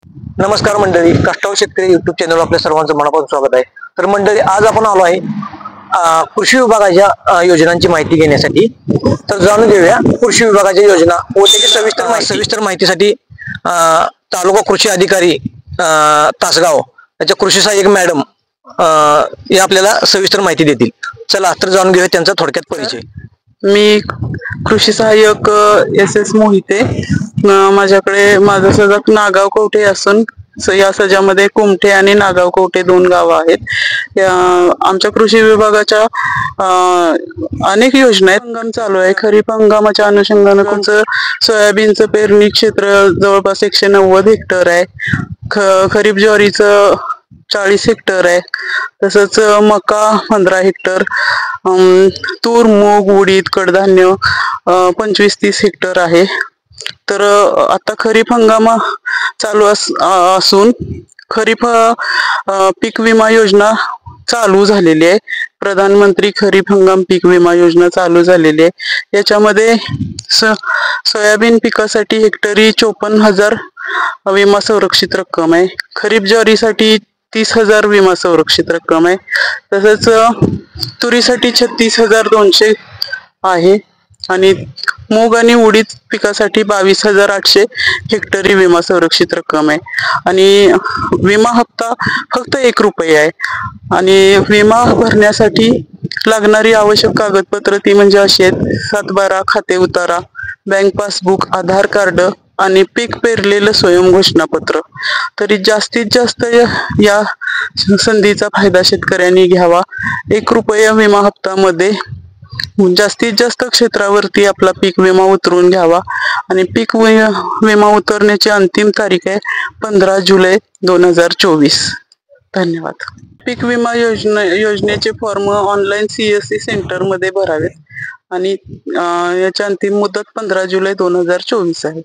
नमस्कार मंडळी, कष्टाळू शेतकरी युट्यूब चॅनल आपल्या सर्वांचं मनापासून स्वागत आहे. तर मंडळी, आज आपण आलो आहे कृषी विभागाच्या योजनांची माहिती घेण्यासाठी. तर जाणून घेऊया कृषी विभागाच्या योजना व त्याची सविस्तर माहितीसाठी तालुका कृषी अधिकारी तासगाव त्याच्या कृषी सहाय्यक मॅडम हे आपल्याला सविस्तर माहिती देतील. चला तर जाणून घेऊया त्यांचा थोडक्यात परिचय. मी कृषी सहाय्यक SS मोहिते. माझ्याकडे माझं सजग नागाव कवठे असून या सजामध्ये कुमठे आणि नागाव कवठे दोन गावं आहेत. आमच्या कृषी विभागाच्या अनेक योजना आहेत. हंगाम चालू आहे. खरीप हंगामाच्या अनुषंगानं तुमचं सोयाबीनचं पेरणी क्षेत्र जवळपास 190 हेक्टर आहे. खरीप ज्वारीचं 40 हेक्टर आहे. तसंच मका 15 हेक्टर, तूर, मूग, उडीद, कडधान्य 25-30 हेक्टर आहे. तर आता खरीप हंगाम चालू असून खरीप पीक विमा योजना चालू झालेली आहे. प्रधानमंत्री खरीप हंगाम पीक विमा योजना चालू झालेली आहे. याच्यामध्ये सोयाबीन पिकासाठी हेक्टरी 54,000 विमा संरक्षित रक्कम आहे. खरीप ज्वारीसाठी 30,000 विमा संरक्षित रक्कम आहे. तसंच तुरीसाठी 36,200 आहे आणि मूग आणि उडीद पिकासाठी 22,800 हेक्टरी विमा संरक्षित रक्कम आहे. आणि विमा हप्ता फक्त ₹1 आहे. आणि विमा भरण्यासाठी लागणारी आवश्यक कागदपत्र ती म्हणजे अशी आहेत: 7/12 खाते उतारा, बँक पासबुक, आधार कार्ड आणि पीक पेरलेलं स्वयं घोषणापत्र. तरी जास्तीत जास्त या संधीचा फायदा शेतकऱ्यांनी घ्यावा. ₹1 विमा हप्त्यामध्ये जास्तीत जास्त क्षेत्रावरती आपला पीक विमा उतरवून घ्यावा. आणि पीक विमा उतरण्याची अंतिम तारीख आहे 15 जुलै 2024. धन्यवाद. पीक विमा योजनेचे फॉर्म ऑनलाईन CSC सेंटरमध्ये भरावेत आणि याची अंतिम मुदत 15 जुलै 2024 आहे.